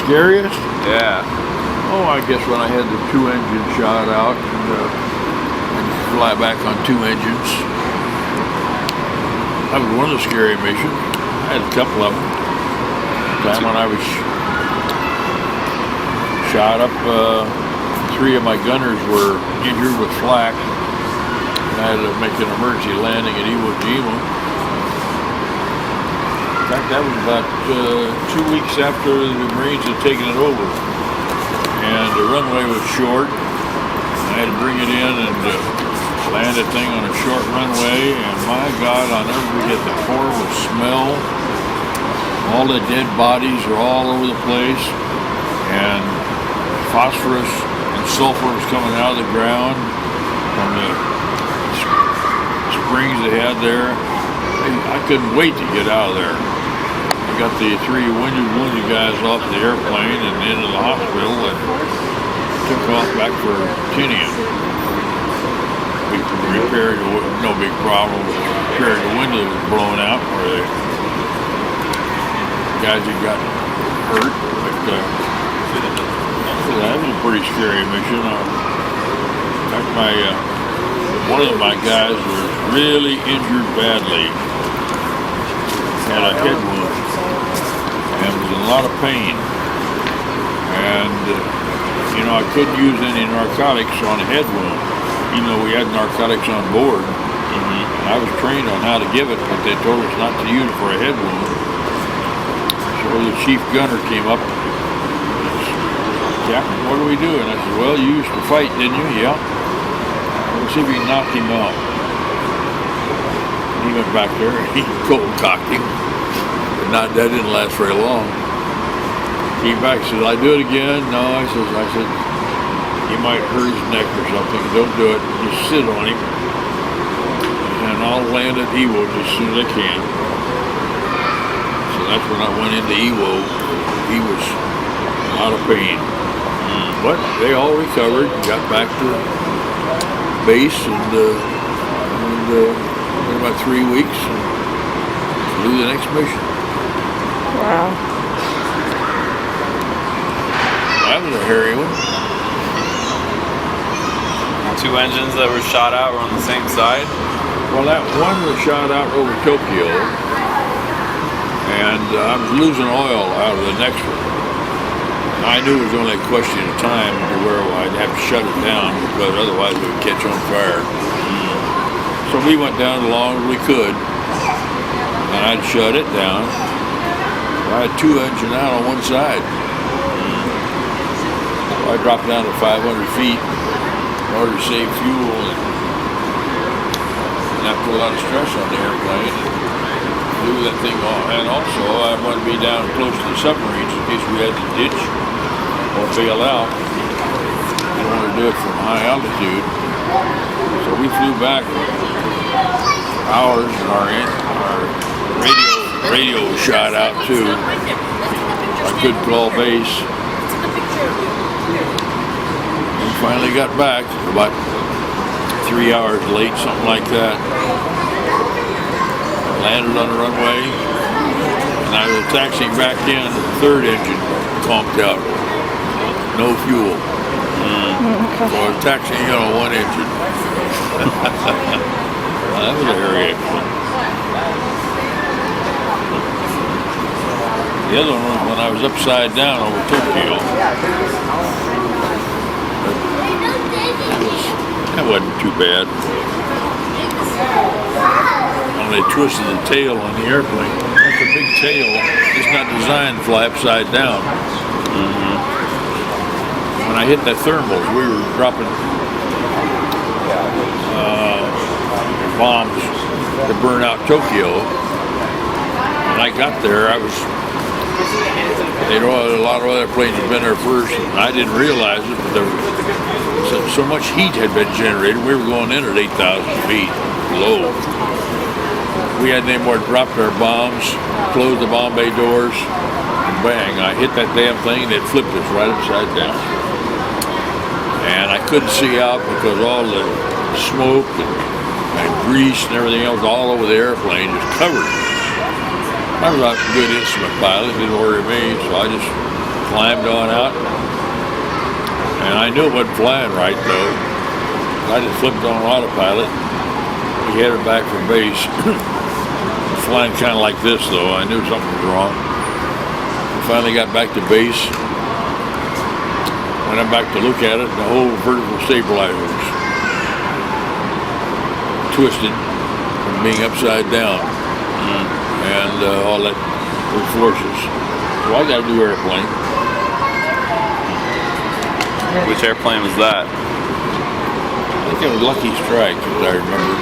Scariest? Yeah. Oh, I guess when I had the 2 engines shot out and fly back on 2 engines. That was one of the scary missions. I had a couple of them. The time when I was shot up, 3 of my gunners were injured with flak. And I had to make an emergency landing at Iwo Jima. In fact, that was about 2 weeks after the Marines had taken it over. And the runway was short. I had to bring it in and land that thing on a short runway. And my God, I'll never forget the horrible smell. All the dead bodies are all over the place. And phosphorus and sulfur was coming out of the ground from the springs they had there. I couldn't wait to get out of there. I got the 3 wounded guys off the airplane and into the hospital and took off back for Tinian. We repaired, no big problem, repaired the window that was blown out where the guys had gotten hurt. But that was a pretty scary mission. In fact, one of my guys was really injured badly. Had a head wound and was in a lot of pain. And, I couldn't use any narcotics on a head wound, even though we had narcotics on board. And I was trained on how to give it, but they told us not to use it for a head wound. So the chief gunner came up and said, "Jack, what do we do?" And I said, "Well, you used to fight, didn't you?" "Yeah." "Let's see if we can knock him out." He went back there and he cold cocked him. But that didn't last very long. Came back and said, "I do it again." "No," I said, "He might hurt his neck or something. Don't do it. Just sit on him. And I'll land at Iwo as soon as I can." So that's when I went into Iwo. He was out of pain. But they all recovered, got back to base and in about 3 weeks and flew the next mission. Wow. That was a hairy one. 2 engines that were shot out were on the same side? Well, that one was shot out over Tokyo, and I was losing oil out of the next one. I knew it was only a question of time to where I'd have to shut it down because otherwise it would catch on fire. So we went down as long as we could, and I'd shut it down. I had 2 engines out on one side. So I dropped down to 500 feet in order to save fuel and not put a lot of stress on the airplane. And flew that thing off. And also, I wanted to be down close to the submarines in case we had to ditch or bail out. I didn't want to do it from high altitude. So we flew back hours, and our radio was shot out too. I couldn't call base. We finally got back about 3 hours late, something like that. Landed on the runway, and I was taxiing back in. The 3rd engine conked out. No fuel. So I was taxiing in on 1 engine. That was a hairy accident. The other one was when I was upside down over Tokyo. That wasn't too bad. When they twisted the tail on the airplane. That's a big tail. It's not designed to fly upside down. When I hit that thermals, we were dropping bombs to burn out Tokyo. When I got there, a lot of other planes had been there first, and I didn't realize it, but so much heat had been generated. We were going in at 8,000 feet low. We hadn't any more dropped our bombs, closed the bomb bay doors, and bang, I hit that damn thing and it flipped us right upside down. And I couldn't see out because all the smoke and grease and everything else all over the airplane just covered it. I was not a good instrument pilot, didn't worry me, so I just climbed on out. And I knew it wasn't flying right though. I just flipped on autopilot. We headed back for base. Flying kind of like this though. I knew something was wrong. We finally got back to base. Went back to look at it, and the whole vertical stabilizer was twisted from being upside down. And all that with forces. So I got a new airplane. Which airplane was that? I think it was Lucky Strike, as I remember.